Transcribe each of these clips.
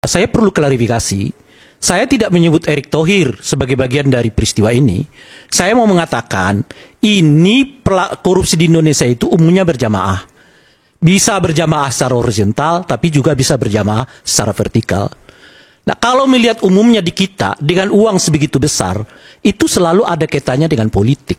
saya perlu klarifikasi. Saya tidak menyebut Erick Thohir sebagai bagian dari peristiwa ini. Saya mau mengatakan ini korupsi di Indonesia itu umumnya berjamaah. Bisa berjamaah secara horizontal, tapi juga bisa berjamaah secara vertikal. Nah, kalau melihat umumnya di kita dengan uang sebegitu besar, itu selalu ada kaitannya dengan politik.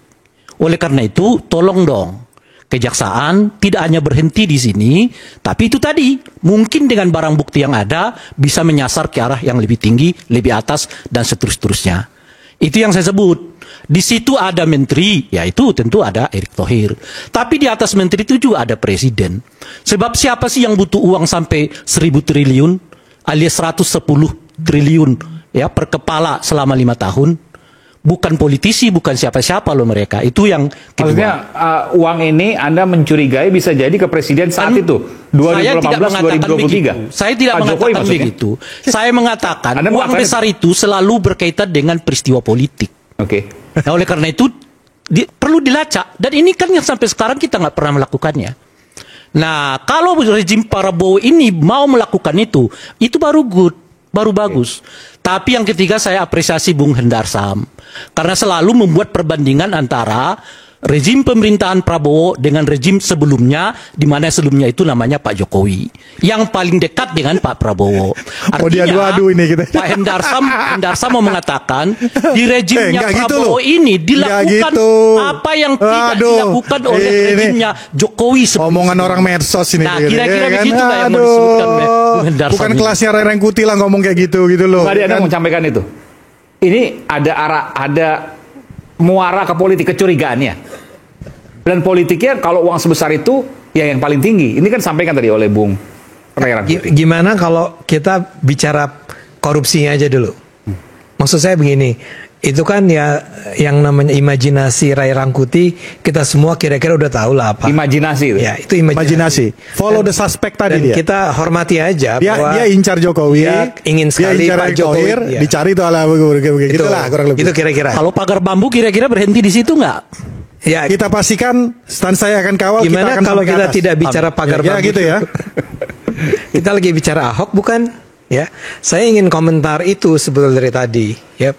Oleh karena itu, tolong dong, kejaksaan tidak hanya berhenti di sini, tapi itu tadi, mungkin dengan barang bukti yang ada, bisa menyasar ke arah yang lebih tinggi, lebih atas, dan seterusnya. Itu yang saya sebut. Di situ ada menteri, yaitu tentu ada Erick Thohir. Tapi di atas menteri itu juga ada presiden. Sebab siapa sih yang butuh uang sampai 1.000 triliun, alias 110 triliun ya per kepala selama 5 tahun? Bukan politisi, bukan siapa-siapa loh mereka. Itu yang kedua. Maksudnya uang ini Anda mencurigai bisa jadi ke presiden saat itu 2018-2023. Saya tidak mengatakan begitu. Saya mengatakan uang besar itu selalu berkaitan dengan peristiwa politik. Oke. Nah, oleh karena itu perlu dilacak. Dan ini kan yang sampai sekarang kita nggak pernah melakukannya. Nah, kalau rezim Prabowo ini mau melakukan itu baru good, baru bagus. Tapi yang ketiga saya apresiasi Bung Hendarsam. Karena selalu membuat perbandingan antara rezim pemerintahan Prabowo dengan rezim sebelumnya, di mana sebelumnya itu namanya Pak Jokowi, yang paling dekat dengan Pak Prabowo. Artinya, ini kita. Pak Hendarsam mau mengatakan di rezimnya Prabowo ini dilakukan apa yang tidak dilakukan oleh rezimnya Jokowi sebelumnya. Omongan orang medsos ini. Nah, kira-kira begitu lah yang mau disebutkan oleh Bung Hendarsam. Bukan kelasnya Rereng Kuti lah ngomong kayak gitu loh. Tadi Anda mau sampaikan itu. Ini ada muara ke politik, kecurigaannya. Dan politiknya kalau uang sebesar itu ya yang paling tinggi. Ini kan sampaikan tadi oleh Bung Ray Rangkuti. Gimana kalau kita bicara korupsinya aja dulu? Maksud saya begini, itu kan ya yang namanya imajinasi Ray Rangkuti, kita semua kira-kira udah tahu lah apa. Imajinasi itu. Ya, itu imajinasi. Follow the suspect tadi dia. Kita hormati aja dia incar Jokowi, dia ingin sekali Pak Jokowi dicari itu ala begitulah kurang lebih. Itu kira-kira. Kalau pagar bambu kira-kira berhenti di situ nggak? Ya, kita pastikan stand saya akan kawal. Gimana kita kalau kita tidak bicara pagar bambu? Gitu ya. Kita lagi bicara Ahok bukan? Ya, saya ingin komentar itu sebetulnya dari tadi. Ya.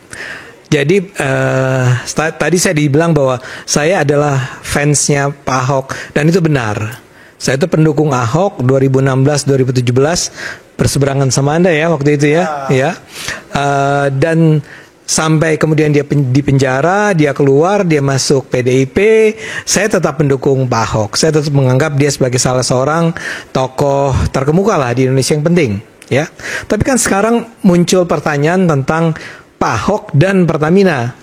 Jadi tadi saya dibilang bahwa saya adalah fansnya Pak Ahok dan itu benar. Saya itu pendukung Ahok 2016-2017 berseberangan sama Anda ya waktu itu ya. Dan sampai kemudian dia di penjara, dia keluar, dia masuk PDIP, saya tetap mendukung Pak Ahok. Saya tetap menganggap dia sebagai salah seorang tokoh terkemuka lah di Indonesia yang penting, ya. Tapi kan sekarang muncul pertanyaan tentang Pak Ahok dan Pertamina.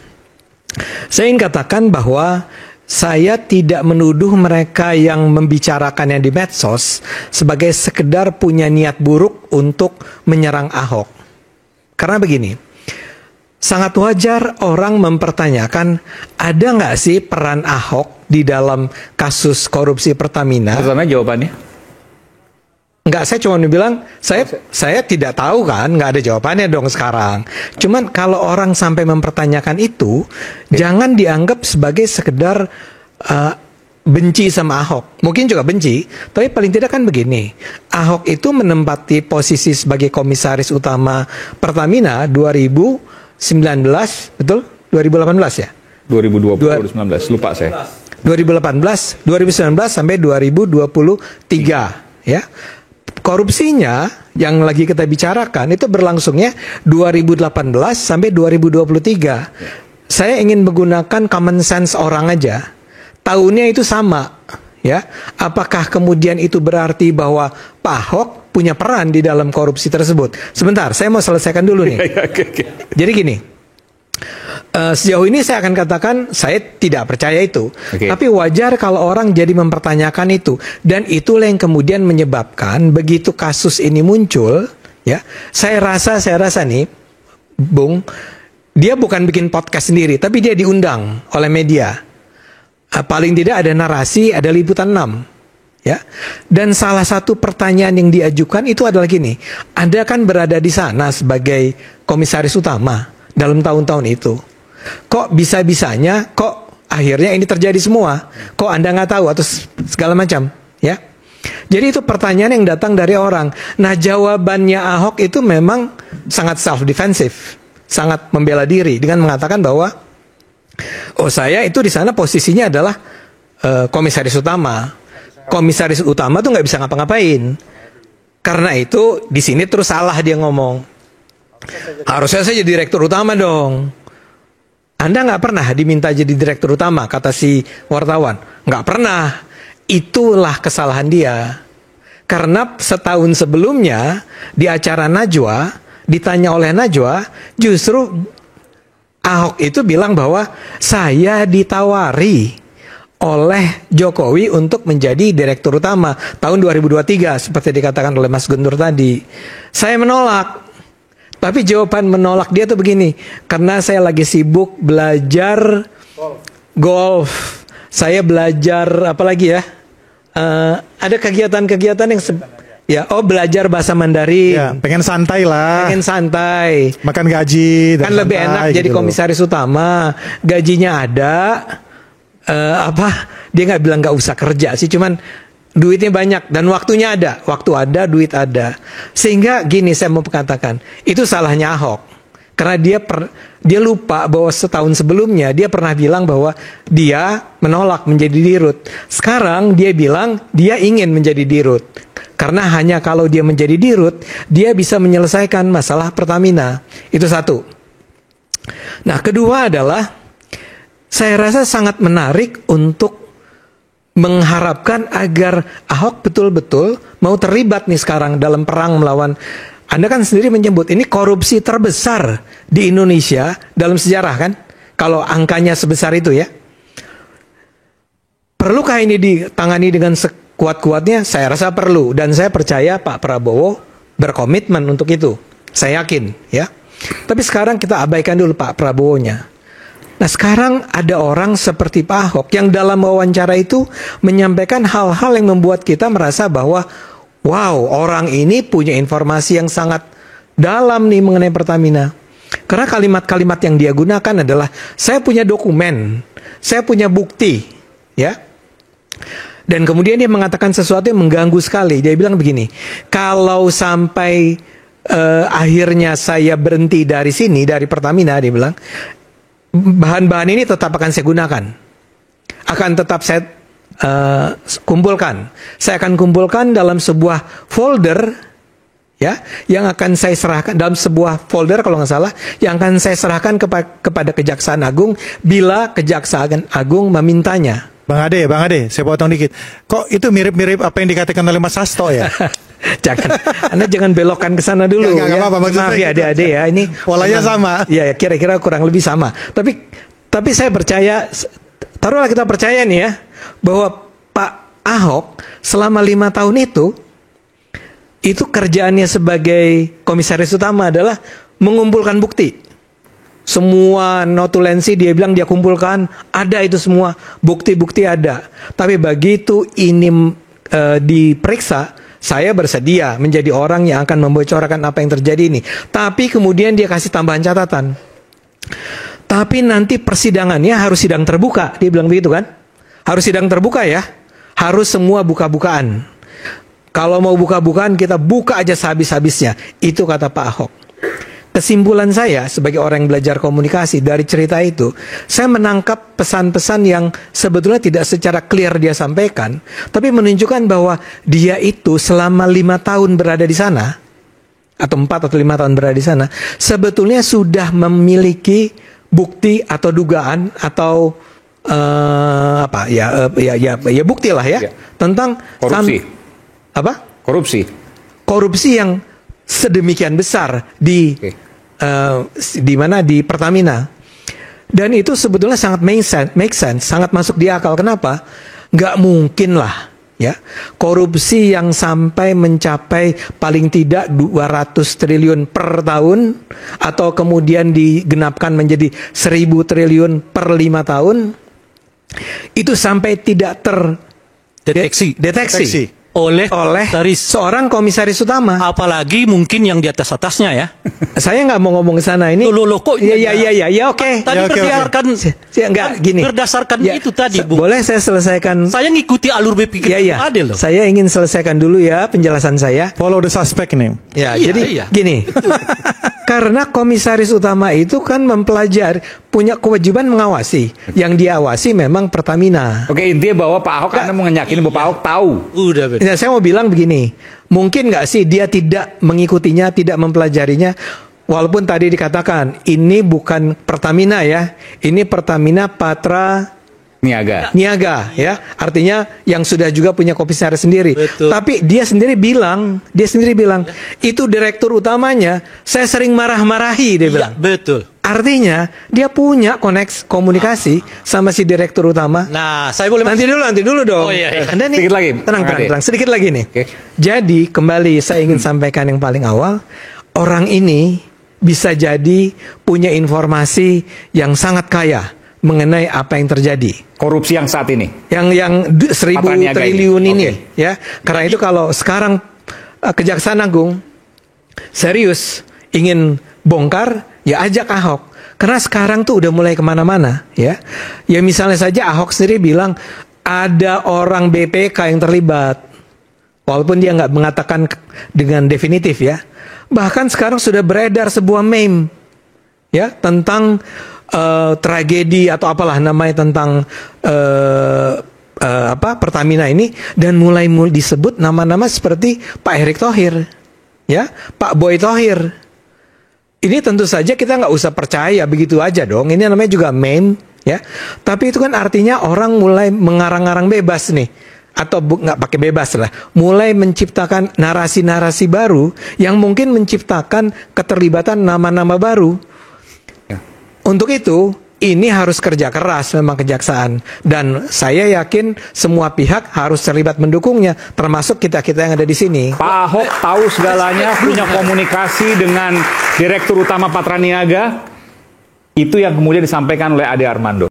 Saya ingin katakan bahwa saya tidak menuduh mereka yang membicarakannya di medsos sebagai sekedar punya niat buruk untuk menyerang Ahok. Karena begini, sangat wajar orang mempertanyakan ada nggak sih peran Ahok di dalam kasus korupsi Pertamina? Pertama jawabannya? Enggak, saya cuma bilang saya tidak tahu kan, nggak ada jawabannya dong sekarang. Cuman kalau orang sampai mempertanyakan itu, jangan dianggap sebagai sekedar benci sama Ahok. Mungkin juga benci, tapi paling tidak kan begini. Ahok itu menempati posisi sebagai komisaris utama Pertamina 2019, betul? 2018 ya? 2020, 2019, lupa saya. 2019 sampai 2023, ya. Korupsinya yang lagi kita bicarakan itu berlangsungnya 2018 sampai 2023. Saya ingin menggunakan common sense orang aja. Tahunnya itu sama, ya. Apakah kemudian itu berarti bahwa Pak Ahok punya peran di dalam korupsi tersebut? Sebentar, saya mau selesaikan dulu nih. Jadi gini, sejauh ini saya akan katakan saya tidak percaya itu. Tapi wajar kalau orang jadi mempertanyakan itu, dan itulah yang kemudian menyebabkan begitu kasus ini muncul, ya. Saya rasa nih, Bung, dia bukan bikin podcast sendiri, tapi dia diundang oleh media. Paling tidak ada narasi, ada liputan 6, ya. Dan salah satu pertanyaan yang diajukan itu adalah gini, Anda kan berada di sana sebagai komisaris utama dalam tahun-tahun itu. Kok bisa-bisanya, kok akhirnya ini terjadi semua? Kok Anda nggak tahu atau segala macam, ya? Jadi itu pertanyaan yang datang dari orang. Nah, jawabannya Ahok itu memang sangat self defensive, sangat membela diri dengan mengatakan bahwa oh, saya itu di sana posisinya adalah komisaris utama. Komisaris utama tuh nggak bisa ngapa-ngapain. Karena itu di sini terus salah dia ngomong. Harusnya saya jadi direktur utama dong. Anda nggak pernah diminta jadi direktur utama, kata si wartawan. Nggak pernah. Itulah kesalahan dia. Karena setahun sebelumnya di acara Najwa, ditanya oleh Najwa, justru Ahok itu bilang bahwa saya ditawari oleh Jokowi untuk menjadi direktur utama tahun 2023 seperti dikatakan oleh Mas Guntur tadi. Saya menolak. Tapi jawaban menolak dia tuh begini, karena saya lagi sibuk belajar golf. Saya belajar apa lagi ya? Ada kegiatan-kegiatan yang belajar bahasa Mandarin. Ya, pengen santai lah. Pengen santai. Makan gaji. Kan lebih enak jadi gitu. komisaris utama. Gajinya ada. Dia nggak bilang nggak usah kerja sih, cuman duitnya banyak dan waktunya ada. Waktu ada, duit ada. Sehingga gini saya mau katakan, itu salahnya Ahok. Karena dia lupa bahwa setahun sebelumnya dia pernah bilang bahwa dia menolak menjadi dirut. Sekarang dia bilang dia ingin menjadi dirut. Karena hanya kalau dia menjadi dirut, dia bisa menyelesaikan masalah Pertamina. Itu satu. Nah, kedua adalah saya rasa sangat menarik untuk mengharapkan agar Ahok betul-betul mau terlibat nih sekarang dalam perang melawan. Anda kan sendiri menyebut ini korupsi terbesar di Indonesia dalam sejarah kan? Kalau angkanya sebesar itu ya. Perlukah ini ditangani dengan sekuat-kuatnya? Saya rasa perlu. Dan saya percaya Pak Prabowo berkomitmen untuk itu. Saya yakin ya. Tapi sekarang kita abaikan dulu Pak Prabowo-nya. Nah, sekarang ada orang seperti Pak Ahok yang dalam wawancara itu menyampaikan hal-hal yang membuat kita merasa bahwa wow, orang ini punya informasi yang sangat dalam nih mengenai Pertamina. Karena kalimat-kalimat yang dia gunakan adalah saya punya dokumen, saya punya bukti, ya. Dan kemudian dia mengatakan sesuatu yang mengganggu sekali. Dia bilang begini, kalau sampai akhirnya saya berhenti dari sini, dari Pertamina, dia bilang, bahan-bahan ini tetap akan saya gunakan. Akan tetap saya kumpulkan. Saya akan kumpulkan dalam sebuah folder, ya, yang akan saya serahkan dalam sebuah folder kalau nggak salah, yang akan saya serahkan kepada Kejaksaan Agung bila Kejaksaan Agung memintanya. Bang Ade, saya potong dikit. Kok itu mirip-mirip apa yang dikatakan oleh Mas Hasto ya? Anda jangan belokkan ke sana dulu. Nggak apa-apa, maaf ya adik-adik ya, ini polanya sama. Ya, kira-kira kurang lebih sama. Tapi saya percaya, taruhlah kita percaya nih ya, bahwa Pak Ahok selama 5 tahun itu kerjaannya sebagai komisaris utama adalah mengumpulkan bukti. Semua notulensi dia bilang dia kumpulkan, ada itu semua, bukti-bukti ada. Tapi begitu ini diperiksa, saya bersedia menjadi orang yang akan membocorkan apa yang terjadi ini. Tapi kemudian dia kasih tambahan catatan. Tapi nanti persidangannya harus sidang terbuka. Dia bilang begitu kan? Harus sidang terbuka ya. Harus semua buka-bukaan. Kalau mau buka-bukaan kita buka aja sehabis-habisnya. Itu kata Pak Ahok. Kesimpulan saya sebagai orang yang belajar komunikasi dari cerita itu, saya menangkap pesan-pesan yang sebetulnya tidak secara clear dia sampaikan, tapi menunjukkan bahwa dia itu selama 5 tahun berada di sana, atau 4 atau 5 tahun berada di sana, sebetulnya sudah memiliki bukti atau dugaan atau bukti lah ya, tentang korupsi. Korupsi yang sedemikian besar di mana di Pertamina. Dan itu sebetulnya sangat make sense, sangat masuk di akal. Kenapa? Nggak mungkin lah ya korupsi yang sampai mencapai paling tidak 200 triliun per tahun, atau kemudian digenapkan menjadi 1000 triliun per 5 tahun, itu sampai tidak terdeteksi. oleh seorang komisaris utama. apalagi mungkin yang di atasnya ya. Saya nggak mau ngomong ke sana ini. Loh, kok Iya, oke. Tadi Ya, oke, berdasarkan Enggak gini. berdasarkan itu tadi, Bung. Boleh saya selesaikan? Saya ngikuti alur berpikir Iya. Adil loh. Saya ingin selesaikan dulu ya penjelasan saya. Follow the suspect nih. Ya, Iya, jadi iya. gini. Karena komisaris utama itu kan mempelajari, punya kewajiban mengawasi. Yang diawasi memang Pertamina. Oke, intinya bahwa Pak Ahok, Anda mau yakinin bahwa Pak Ahok tahu. Udah betul. Nah, saya mau bilang begini, mungkin nggak sih dia tidak mengikutinya, tidak mempelajarinya, walaupun tadi dikatakan ini bukan Pertamina ya, ini Pertamina Patra Niaga ya, artinya yang sudah juga punya komisaris sendiri. Betul. Tapi dia sendiri bilang itu direktur utamanya saya sering marah-marahi dia bilang. Betul. Artinya dia punya komunikasi sama si direktur utama. Nah, saya boleh Nanti dulu dong. Oh, iya. Anda nih, Sedikit lagi, tenang, sedikit lagi nih. Oke. Jadi kembali saya ingin sampaikan yang paling awal, orang ini bisa jadi punya informasi yang sangat kaya mengenai apa yang terjadi. Korupsi yang saat ini. Yang 1.000 Patraniaga triliun ini, Oke. ya. Karena itu kalau sekarang Kejaksaan Agung serius ingin bongkar, ya ajak Ahok. Karena sekarang tuh udah mulai kemana-mana, ya. Ya misalnya saja Ahok sendiri bilang ada orang BPK yang terlibat, walaupun dia nggak mengatakan dengan definitif ya. Bahkan sekarang sudah beredar sebuah meme, ya, tentang tragedi atau apalah namanya tentang Pertamina ini, dan mulai disebut nama-nama seperti Pak Erick Thohir, ya, Pak Boy Thohir. Ini tentu saja kita nggak usah percaya begitu aja dong. Ini namanya juga meme, ya. Tapi itu kan artinya orang mulai mengarang-arang bebas nih, atau nggak pakai bebas lah, mulai menciptakan narasi-narasi baru yang mungkin menciptakan keterlibatan nama-nama baru. Untuk itu, ini harus kerja keras memang kejaksaan. Dan saya yakin semua pihak harus terlibat mendukungnya, termasuk kita-kita yang ada di sini. Pak Ahok tahu segalanya, punya komunikasi dengan Direktur Utama Patra Niaga. Itu yang kemudian disampaikan oleh Ade Armando.